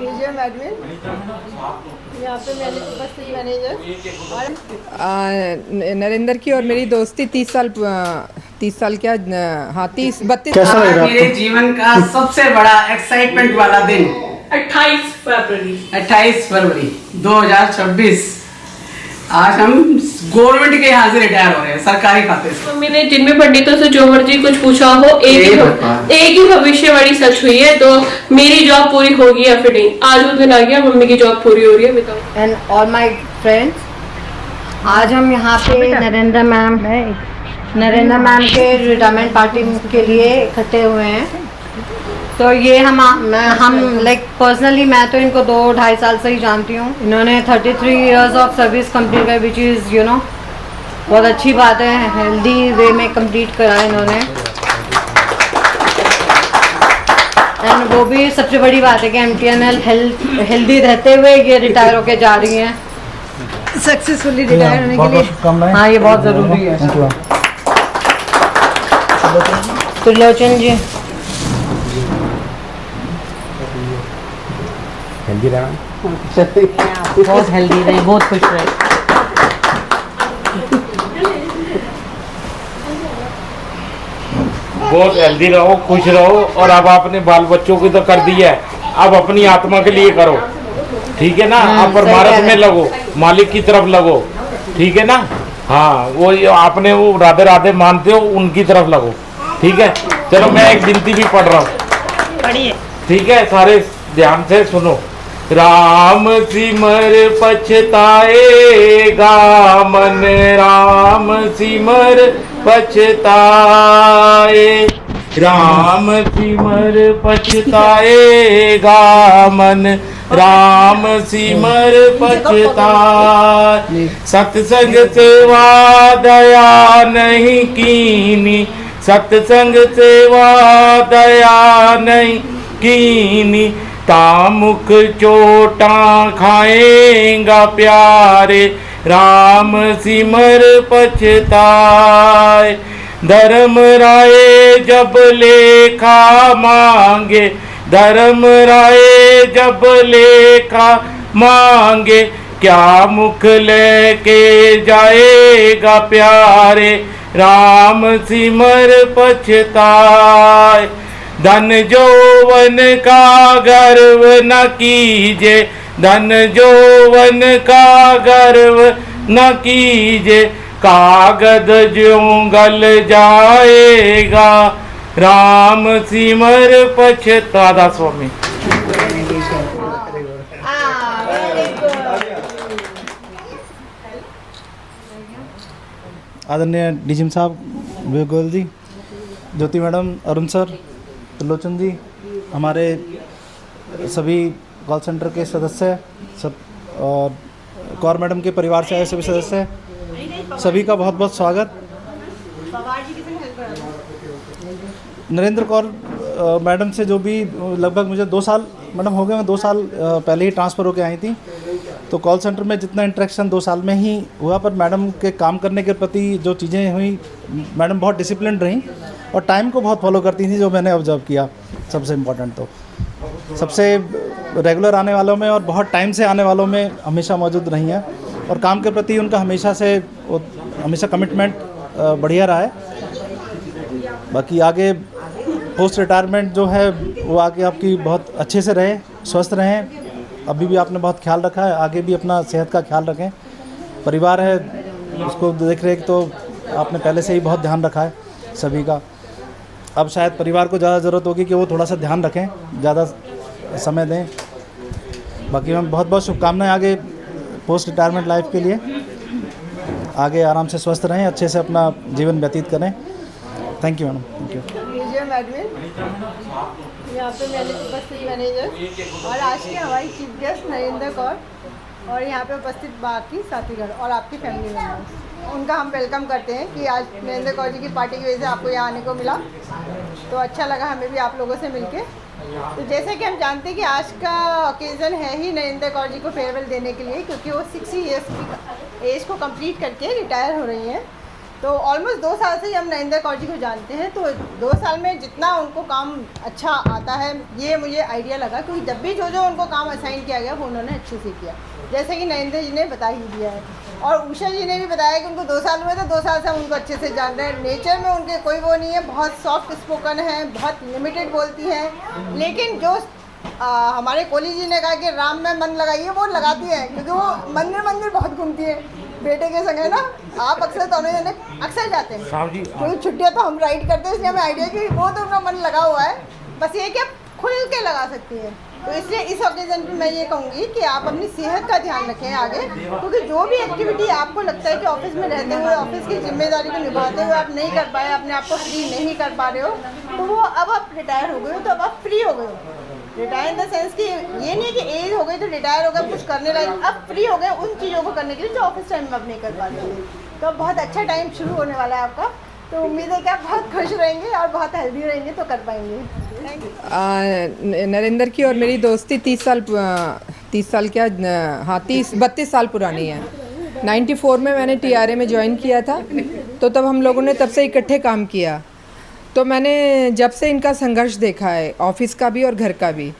Museum admin, यहाँ पे मैंने उपस्थित मैनेजर और नरेंद्र की और मेरी दोस्ती 30 साल क्या, हाँ 32 कैसा लग रहा है मेरे आपको? जीवन का सबसे बड़ा एक्साइटमेंट वाला दिन 28 फरवरी 2026। आज हम गवर्नमेंट के यहाँ से रिटायर हो रहे हैं, सरकारी खाते से। मम्मी ने जिनमें पंडितों से जो मर्जी कुछ पूछा हो, एक ही भविष्यवाणी सच हुई है, तो मेरी जॉब पूरी होगी या फिर नहीं। आज वो दिन आ गया, मम्मी की जॉब पूरी हो रही है। बताओ। एंड ऑल माय फ्रेंड्स, आज हम यहाँ पे नरेंद्र मैम के रिटायरमेंट पार्टी के लिए इकट्ठे हुए हैं। तो ये हम लाइक पर्सनली मैं तो इनको 2-2.5 साल से ही जानती हूँ। इन्होंने 33 इयर्स ऑफ सर्विस कंप्लीट कर, विच इज़ बहुत अच्छी बात है। हेल्दी वे में कंप्लीट करा है इन्होंने। एंड वो भी सबसे बड़ी बात है कि MTNL हेल्दी रहते हुए ये रिटायर होके जा रही हैं, सक्सेसफुली रिटायर होने के लिए। हाँ, ये बहुत ज़रूरी है। त्रिलोचन जी, हेल्दी रहना, बहुत हेल्दी रहे, बहुत खुश रहे। बहुत हेल्दी रहो, खुश रहो। और अब आपने बाल बच्चों की तो कर दी है, अब अपनी आत्मा के लिए करो, ठीक है ना। आप परमार्थ में लगो, मालिक की तरफ लगो, ठीक है ना। हाँ, वो आपने वो राधे राधे मानते हो, उनकी तरफ लगो, ठीक है। चलो मैं एक विनती भी पढ़ रहा हूँ, पढ़िए। ठीक है, सारे ध्यान से सुनो। राम सिमर पछताएगा मन, राम सिमर पछताए, राम सिमर पछताएगा मन, राम सिमर पछताए। सत्संग सेवा दया नहीं कीनी, सत्संग सेवा दया नहीं कीनी, तामुख चोटा खाएगा प्यारे, राम सिमर पछताए। धर्म राय जब लेखा मांगे, धर्म राय जब लेखा मांगे, क्या मुख लेके जाएगा प्यारे, राम सिमर पछताए। धन जौवन का गर्व न कीजे, धन जौवन का गर्व न कीजे, कागज ज्यों गल जाएगा, राम सिमर पछतादा। स्वामी आदरणीय डीजीएम साहब, विवेक गोयल जी, ज्योति मैडम, अरुण सर, त्रिलोचन जी, हमारे सभी कॉल सेंटर के सदस्य सब, और कौर मैडम के परिवार से आए सभी सदस्य, सभी का बहुत बहुत स्वागत। नरेंद्र कौर मैडम से जो भी लगभग मुझे 2 साल मैडम हो गए, मैं 2 साल पहले ही ट्रांसफ़र होकर आई थी, तो कॉल सेंटर में जितना इंटरेक्शन 2 साल में ही हुआ, पर मैडम के काम करने के प्रति जो चीज़ें हुई, मैडम बहुत डिसिप्लिन रहीं और टाइम को बहुत फॉलो करती थी, जो मैंने ऑब्जर्व किया। सबसे इम्पोर्टेंट तो सबसे रेगुलर आने वालों में और बहुत टाइम से आने वालों में हमेशा मौजूद रही हैं, और काम के प्रति उनका हमेशा कमिटमेंट बढ़िया रहा है। बाकी आगे पोस्ट रिटायरमेंट जो है वो आगे आपकी बहुत अच्छे से रहे, स्वस्थ रहें। अभी भी आपने बहुत ख्याल रखा है, आगे भी अपना सेहत का ख्याल रखें। परिवार है, उसको देख रेख तो आपने पहले से ही बहुत ध्यान रखा है सभी का। अब शायद परिवार को ज़्यादा ज़रूरत होगी कि वो थोड़ा सा ध्यान रखें, ज़्यादा समय दें। बाकी मैं बहुत बहुत शुभकामनाएं आगे पोस्ट रिटायरमेंट लाइफ के लिए। आगे आराम से स्वस्थ रहें, अच्छे से अपना जीवन व्यतीत करें। Thank you madam, thank you. Museum admin, यहाँ पे मैंने उपस्थित मैनेजर और आज के हमारी चीफ गेस्ट नरेंद्र कौर, और यहाँ पे उपस्थित बाकी साथीगण और आपकी फैमिली मेम्बर्स, उनका हम वेलकम करते हैं कि आज नरेंद्र कौर जी की पार्टी की वजह से आपको यहाँ आने को मिला, तो अच्छा लगा हमें भी आप लोगों से मिलके। तो जैसे कि हम जानते हैं कि आज का ओकेज़न है ही नरेंद्र कौर जी को फेयरवेल देने के लिए, क्योंकि वो 60 ईयर्स की एज को कंप्लीट करके रिटायर हो रही हैं। तो ऑलमोस्ट 2 साल से ही हम नरेंद्र कौर जी को जानते हैं। तो 2 साल में जितना उनको काम अच्छा आता है ये मुझे आइडिया लगा, क्योंकि जब भी जो उनको काम असाइन किया गया वो उन्होंने अच्छे से किया, जैसे कि नरेंद्र जी ने बता ही दिया है। और उषा जी ने भी बताया कि उनको 2 साल हुए, तो 2 साल से हम उनको अच्छे से जान रहे हैं। नेचर में उनके कोई वो नहीं है, बहुत सॉफ्ट स्पोकन है, बहुत लिमिटेड बोलती हैं। लेकिन जो हमारे कोहली जी ने कहा कि राम में मन लगाइए, वो लगाती है, क्योंकि वो मंदिर बहुत घूमती है बेटे के संग, है ना। आप अक्सर दोनों जने अक्सर जाते हैं, क्योंकि छुट्टियाँ तो हम राइड करते हैं, इसलिए हमें आइडिया कि वो तो उनका मन लगा हुआ है, बस ये कि आप खुल के लगा सकती हैं। तो इसलिए इस ओकेजन पे मैं ये कहूँगी कि आप अपनी सेहत का ध्यान रखें आगे, क्योंकि जो भी एक्टिविटी आपको लगता है कि ऑफिस में रहते हुए ऑफिस की जिम्मेदारी को निभाते हुए आप नहीं कर पाए, अपने आप को फ्री नहीं कर पा रहे हो, तो वो अब आप रिटायर हो गए हो, तो अब आप फ्री हो गए हो। रिटायर इन द सेंस कि ये नहीं कि एज हो गई तो रिटायर हो गए, कुछ करने लगे, अब फ्री हो गए उन चीज़ों को करने के लिए जो ऑफिस टाइम में आप नहीं कर पा रहे हो। तो अब बहुत अच्छा टाइम शुरू होने वाला है आपका, तो उम्मीद है कि आप बहुत खुश रहेंगे और बहुत हेल्दी रहेंगे, तो कर पाएंगे। Thank you. नरेंद्र की और मेरी दोस्ती 30 साल क्या, हाँ 32 साल पुरानी है। 94 में मैंने TRA में ज्वाइन किया था, तो तब हम लोगों ने तब से इकट्ठे काम किया। तो मैंने जब से इनका संघर्ष देखा है, ऑफिस का भी और घर का भी।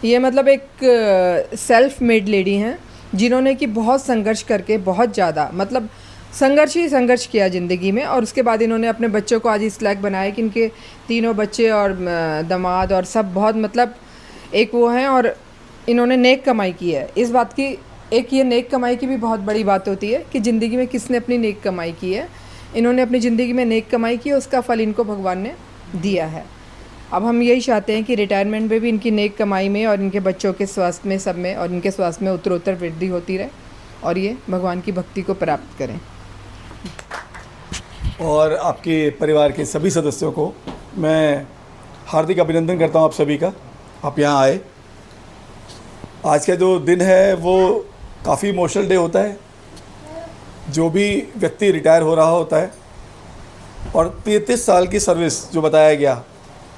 ये मतलब एक सेल्फ मेड लेडी हैं, जिन्होंने कि बहुत संघर्ष करके, बहुत ज़्यादा मतलब संघर्ष ही संघर्ष किया ज़िंदगी में, और उसके बाद इन्होंने अपने बच्चों को आज इस लायक बनाया कि इनके 3 बच्चे और दामाद और सब बहुत मतलब एक वो हैं, और इन्होंने नेक कमाई की है। इस बात की एक ये नेक कमाई की भी बहुत बड़ी बात होती है कि ज़िंदगी में किसने अपनी नेक कमाई की है। इन्होंने अपनी ज़िंदगी में नेक कमाई की, उसका फल इनको भगवान ने दिया है। अब हम यही चाहते हैं कि रिटायरमेंट में भी इनकी नेक कमाई में और इनके बच्चों के स्वास्थ्य में, सब में, और इनके स्वास्थ्य में उत्तरोत्तर वृद्धि होती रहे, और ये भगवान की भक्ति को प्राप्त करें। और आपके परिवार के सभी सदस्यों को मैं हार्दिक अभिनंदन करता हूं आप सभी का, आप यहाँ आए। आज का जो दिन है वो काफ़ी इमोशनल डे होता है। जो भी व्यक्ति रिटायर हो रहा होता है, और 33 साल की सर्विस जो बताया गया,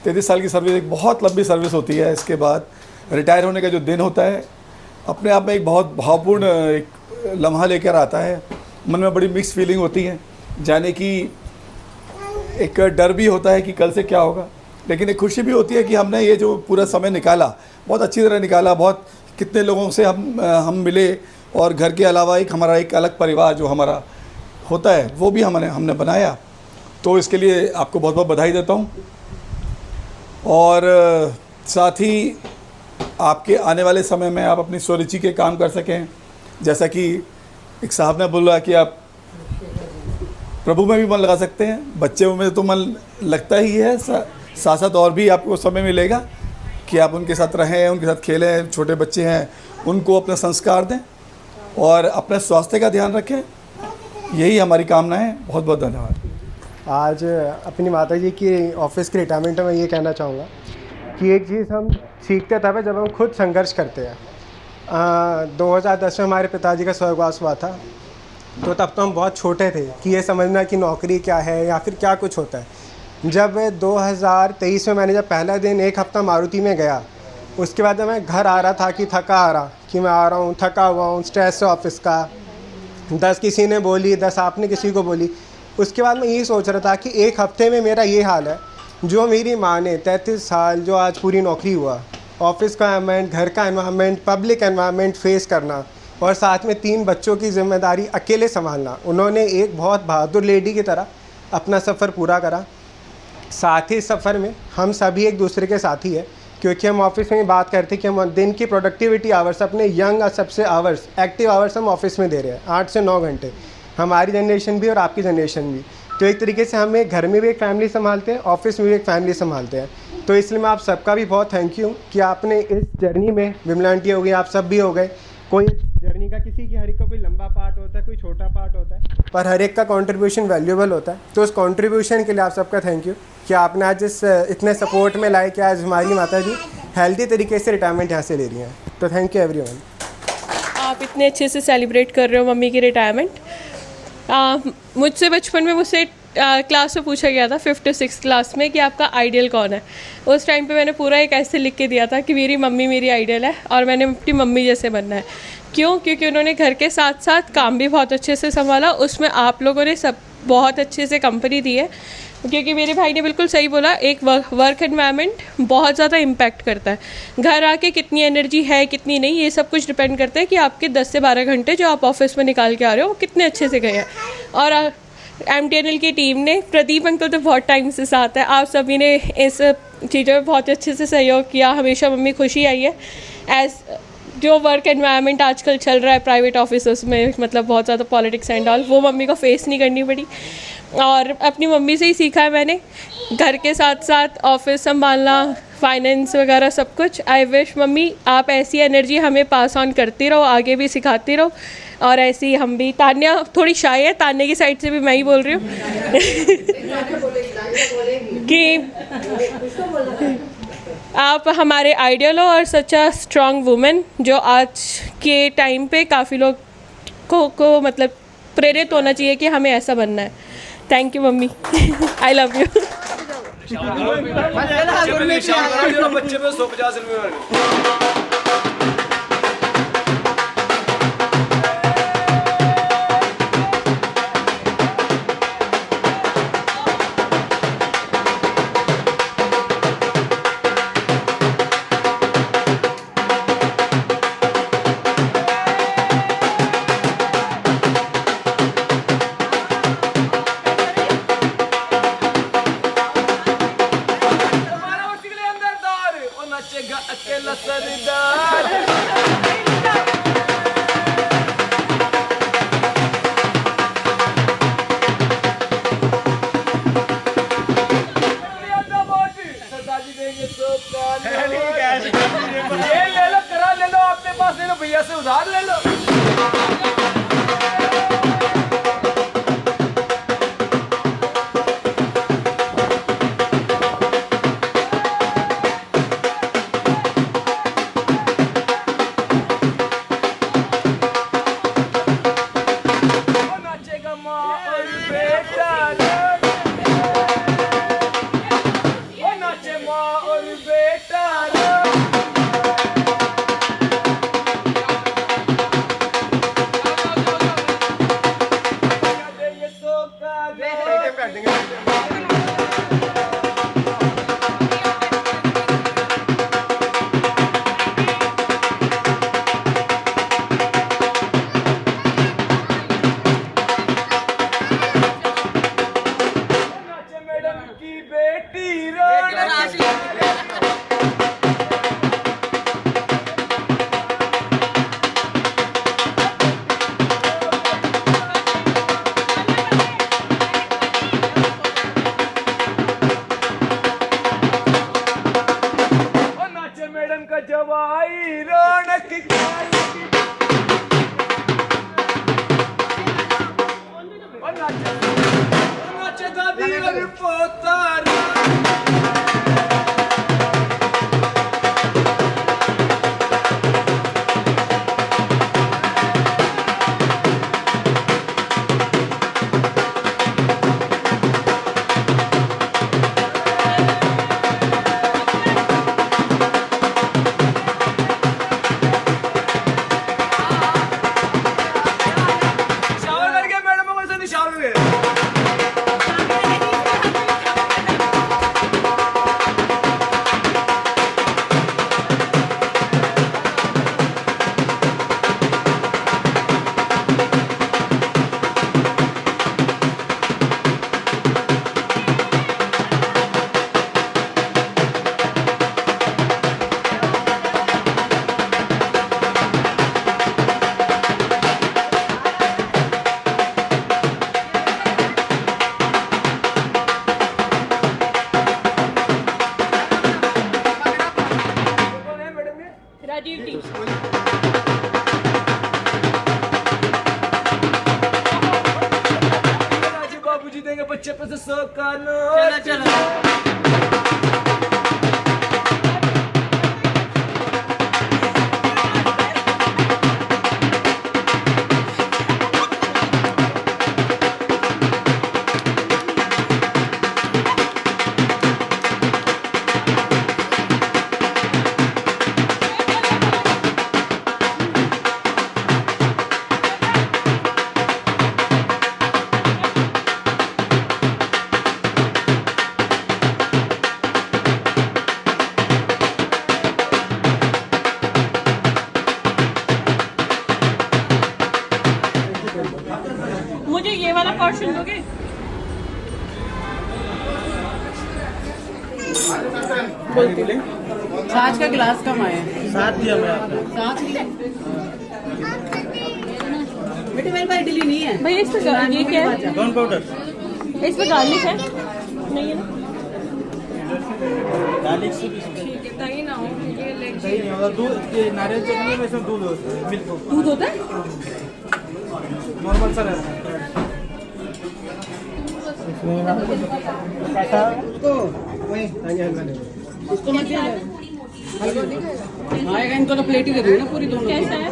33 साल की सर्विस एक बहुत लंबी सर्विस होती है। इसके बाद रिटायर होने का जो दिन होता है अपने आप में एक बहुत भावपूर्ण एक लम्हा लेकर आता है। मन में बड़ी मिक्स फीलिंग होती है, जाने की एक डर भी होता है कि कल से क्या होगा, लेकिन एक खुशी भी होती है कि हमने ये जो पूरा समय निकाला, बहुत अच्छी तरह निकाला, बहुत कितने लोगों से हम मिले, और घर के अलावा एक हमारा एक अलग परिवार जो हमारा होता है वो भी हमने बनाया। तो इसके लिए आपको बहुत बहुत बधाई देता हूँ। और साथ ही आपके आने वाले समय में आप अपनी स्वरुचि के काम कर सकें, जैसा कि एक साहब ने बोला कि आप प्रभु में भी मन लगा सकते हैं, बच्चों में तो मन लगता ही है, साथ साथ और भी आपको समय मिलेगा कि आप उनके साथ रहें, उनके साथ खेलें। छोटे बच्चे हैं, उनको अपना संस्कार दें और अपने स्वास्थ्य का ध्यान रखें। यही हमारी कामना है। बहुत बहुत धन्यवाद। आज अपनी माता जी की ऑफिस की रिटायरमेंट में ये कहना चाहूँगा कि एक चीज़ हम सीखते तब है जब हम खुद संघर्ष करते हैं। 2010 में हमारे पिताजी का स्वर्गवास हुआ था, तो तब तो हम बहुत छोटे थे कि ये समझना कि नौकरी क्या है या फिर क्या कुछ होता है। जब 2023 में मैंने जब पहला दिन 1 हफ़्ता मारुति में गया, उसके बाद जब मैं घर आ रहा था कि थका आ रहा, कि मैं आ रहा हूँ, थका हुआ हूँ, स्ट्रेस है ऑफिस का, 10 किसी ने बोली, 10 आपने किसी को बोली। उसके बाद मैं यही सोच रहा था कि 1 हफ्ते में मेरा ये हाल है, जो मेरी माँ ने 33 साल जो आज पूरी नौकरी हुआ, ऑफिस का एनवायरनमेंट, घर का एनवायरनमेंट, पब्लिक एनवायरनमेंट फेस करना, और साथ में 3 बच्चों की जिम्मेदारी अकेले संभालना। उन्होंने एक बहुत बहादुर लेडी की तरह अपना सफ़र पूरा करा। साथ ही सफ़र में हम सभी एक दूसरे के साथी है, क्योंकि हम ऑफिस में बात करते कि हम दिन की प्रोडक्टिविटी आवर्स, अपने यंग सबसे आवर्स, एक्टिव आवर्स हम ऑफिस में दे रहे हैं, 8 से 9 घंटे, हमारी जनरेशन भी और आपकी जनरेशन भी। तो एक तरीके से हमें घर में भी एक फैमिली संभालते हैं, ऑफिस में भी एक फैमिली संभालते हैं। तो इसलिए मैं आप सबका भी बहुत थैंक यू कि आपने इस जर्नी में, विमला आंटी हो गई, आप सब भी हो गए, कोई जर्नी का किसी की हर एक का कोई लंबा पार्ट होता है, कोई छोटा पार्ट होता है, पर हर एक का कंट्रीब्यूशन वैल्यूएबल होता है। तो उस कंट्रीब्यूशन के लिए आप सबका थैंक यू कि आपने आज इस इतने सपोर्ट में लाए कि आज हमारी माता जी हेल्दी तरीके से रिटायरमेंट यहाँ से ले रही हैं। तो थैंक यू एवरीवन। आप इतने अच्छे से सेलिब्रेट कर रहे हो मम्मी की रिटायरमेंट। मुझसे बचपन में मुझसे क्लास में पूछा गया था 5th to 6th क्लास में कि आपका आइडियल कौन है। उस टाइम पे मैंने पूरा एक ऐसे लिख के दिया था कि मेरी मम्मी मेरी आइडियल है और मैंने अपनी मम्मी जैसे बनना है। क्यों? क्योंकि उन्होंने घर के साथ साथ काम भी बहुत अच्छे से संभाला। उसमें आप लोगों ने सब बहुत अच्छे से कंपनी दी है, क्योंकि मेरे भाई ने बिल्कुल सही बोला, एक वर्क एनवायरनमेंट बहुत ज़्यादा इम्पैक्ट करता है। घर आके कितनी एनर्जी है कितनी नहीं, ये सब कुछ डिपेंड करता है कि आपके 10 से 12 घंटे जो आप ऑफिस में निकाल के आ रहे हो वो कितने अच्छे से गए हैं। और MTNL की टीम ने, प्रदीप अंकल तो बहुत टाइम से साथ है, आप सभी ने इस चीज़ों में बहुत अच्छे से सहयोग किया, हमेशा मम्मी खुशी आई है। जो वर्क एनवायरनमेंट आजकल चल रहा है प्राइवेट ऑफिस में, मतलब बहुत ज़्यादा पॉलिटिक्स एंड ऑल, वो मम्मी को फेस नहीं करनी पड़ी और अपनी मम्मी से ही सीखा है मैंने, घर के साथ साथ ऑफिस संभालना, फाइनेंस वगैरह सब कुछ। आई विश मम्मी आप ऐसी एनर्जी हमें पास ऑन करती रहो, आगे भी सिखाती रहो और ऐसे ही हम भी। तान्या थोड़ी शाय है, तान्या की साइड से भी मैं ही बोल रही हूँ कि आप हमारे आइडियल हो और सच अ स्ट्रॉन्ग वुमेन, जो आज के टाइम पे काफ़ी लोग को मतलब प्रेरित होना चाहिए कि हमें ऐसा बनना है। Thank you mummy, I love you. बच्चे पे 150 रुपये भैया से उधार ले लो। बाबूजी देंगे बच्चे पे से 100 का नोट। चलो वाला पोर्शन दोगे? छाछ का गिलास कम आया है। साथ दिया मैं आपको। बेटे मेरे पास इडली नहीं है। भैया इसमें ये क्या है? Brown powder. इसमें गार्लिक है? नहीं है ना? गार्लिक से भी ठीक है, दही ना हो ये लेके। सही नहीं होगा। दूध नारियल चटनी में इसमें दूध होता है, मिल्क दूध होता है? नॉर्मल सा रहता है। इसको मत दिया आएगा, इनको तो प्लेट ही दे दो ना पूरी दोनों। कैसा है?